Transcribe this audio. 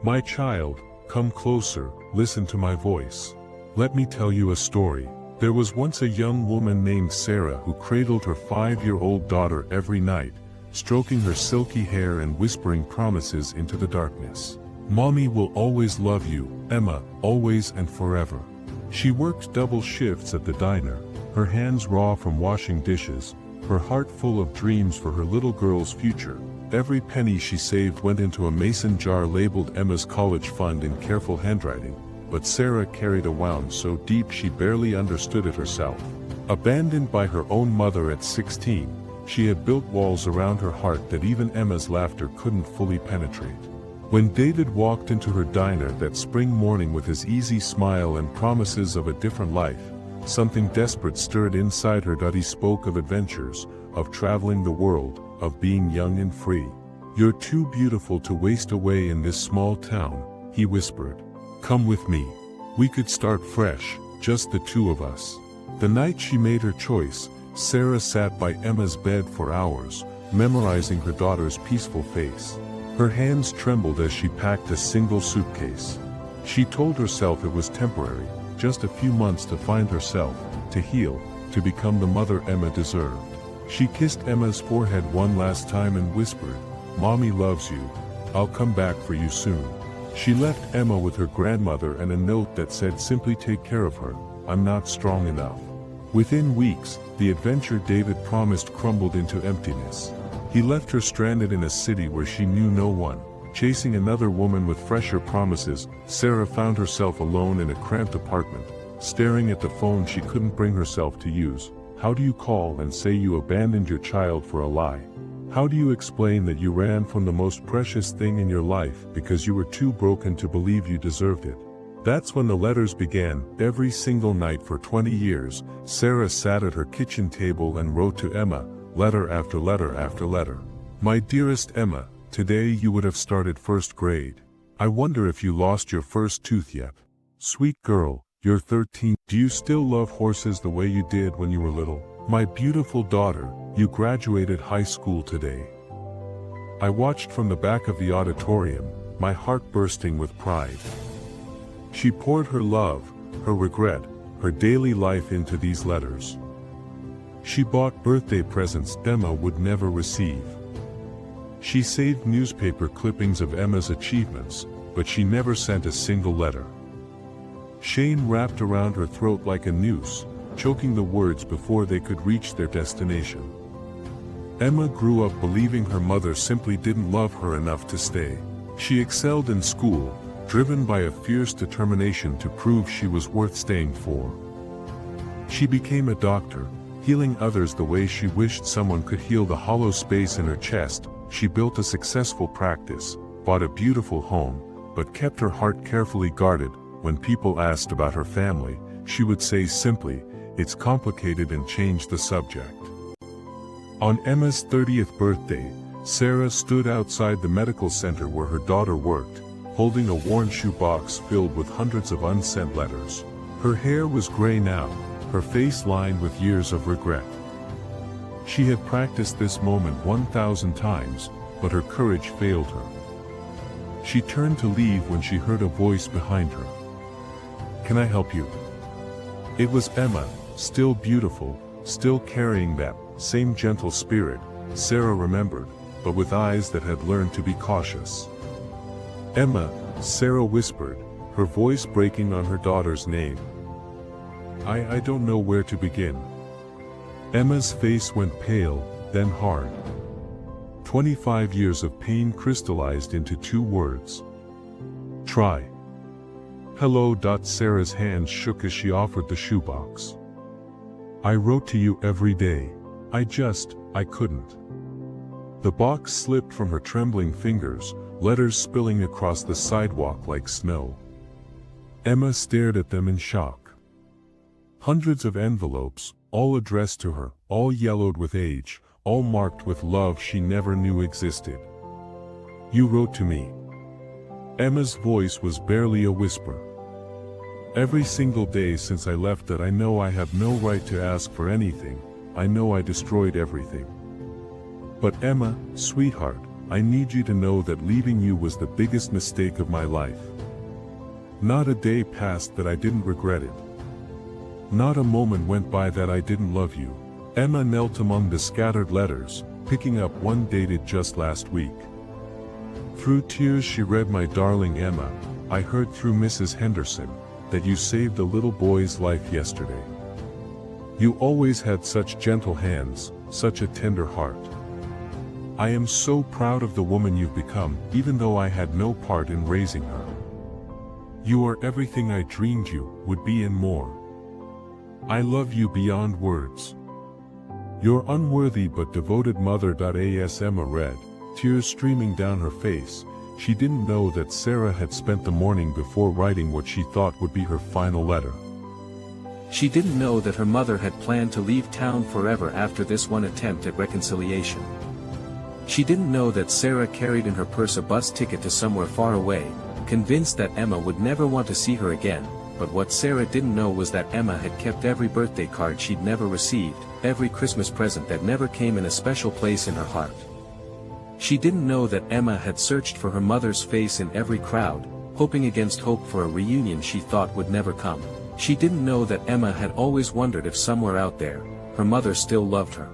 My child, come closer, listen to my voice. Let me tell you a story. There was once a young woman named Sarah who cradled her 5-year-old daughter every night, stroking her silky hair and whispering promises into the darkness. Mommy will always love you, Emma, always and forever. She worked double shifts at the diner, her hands raw from washing dishes, her heart full of dreams for her little girl's future. Every penny she saved went into a mason jar labeled Emma's college fund in careful handwriting, but Sarah carried a wound so deep she barely understood it herself. Abandoned by her own mother at 16, she had built walls around her heart that even Emma's laughter couldn't fully penetrate. When David walked into her diner that spring morning with his easy smile and promises of a different life, something desperate stirred inside her. He spoke of adventures, of traveling the world, of being young and free. You're too beautiful to waste away in this small town, he whispered. Come with me. We could start fresh, just the two of us. The night she made her choice, Sarah sat by Emma's bed for hours, memorizing her daughter's peaceful face. Her hands trembled as she packed a single suitcase. She told herself it was temporary, just a few months to find herself, to heal, to become the mother Emma deserved. She kissed Emma's forehead one last time and whispered, Mommy loves you. I'll come back for you soon. She left Emma with her grandmother and a note that said simply take care of her, I'm not strong enough. Within weeks, the adventure David promised crumbled into emptiness. He left her stranded in a city where she knew no one, chasing another woman with fresher promises. Sarah found herself alone in a cramped apartment, staring at the phone she couldn't bring herself to use. How do you call and say you abandoned your child for a lie? How do you explain that you ran from the most precious thing in your life because you were too broken to believe you deserved it? That's when the letters began. Every single night for 20 years, Sarah sat at her kitchen table and wrote to Emma, letter after letter after letter. My dearest Emma, today you would have started first grade. I wonder if you lost your first tooth yet. Sweet girl, you're 13. Do you still love horses the way you did when you were little? My beautiful daughter, you graduated high school today. I watched from the back of the auditorium, my heart bursting with pride. She poured her love, her regret, her daily life into these letters. She bought birthday presents Emma would never receive. She saved newspaper clippings of Emma's achievements, but she never sent a single letter. Shame wrapped around her throat like a noose, choking the words before they could reach their destination. Emma grew up believing her mother simply didn't love her enough to stay. She excelled in school, driven by a fierce determination to prove she was worth staying for. She became a doctor, healing others the way she wished someone could heal the hollow space in her chest. She built a successful practice, bought a beautiful home, but kept her heart carefully guarded. When people asked about her family, she would say simply, it's complicated, and change the subject. On Emma's 30th birthday, Sarah stood outside the medical center where her daughter worked, holding a worn shoebox filled with hundreds of unsent letters. Her hair was gray now, her face lined with years of regret. She had practiced this moment 1,000 times, but her courage failed her. She turned to leave when she heard a voice behind her. Can I help you? It was Emma, still beautiful, still carrying that same gentle spirit, Sarah remembered, but with eyes that had learned to be cautious. Emma, Sarah whispered, her voice breaking on her daughter's name. I don't know where to begin. Emma's face went pale, then hard. 25 years of pain crystallized into 2 words. Try. Hello. Sarah's hands shook as she offered the shoebox. I wrote to you every day. I couldn't. The box slipped from her trembling fingers, letters spilling across the sidewalk like snow. Emma stared at them in shock. Hundreds of envelopes, all addressed to her, all yellowed with age, all marked with love she never knew existed. You wrote to me. Emma's voice was barely a whisper. Every single day since I left that I know I have no right to ask for anything. I know I destroyed everything. But Emma, sweetheart, I need you to know that leaving you was the biggest mistake of my life. Not a day passed that I didn't regret it. Not a moment went by that I didn't love you." Emma knelt among the scattered letters, picking up one dated just last week. Through tears she read, "My darling Emma, I heard through Mrs. Henderson that you saved a little boy's life yesterday. You always had such gentle hands, such a tender heart. I am so proud of the woman you've become, even though I had no part in raising her. You are everything I dreamed you would be and more. I love you beyond words. Your unworthy but devoted mother." As Emma read, tears streaming down her face, she didn't know that Sarah had spent the morning before writing what she thought would be her final letter. She didn't know that her mother had planned to leave town forever after this one attempt at reconciliation. She didn't know that Sarah carried in her purse a bus ticket to somewhere far away, convinced that Emma would never want to see her again. But what Sarah didn't know was that Emma had kept every birthday card she'd never received, every Christmas present that never came in a special place in her heart. She didn't know that Emma had searched for her mother's face in every crowd, hoping against hope for a reunion she thought would never come. She didn't know that Emma had always wondered if somewhere out there, her mother still loved her.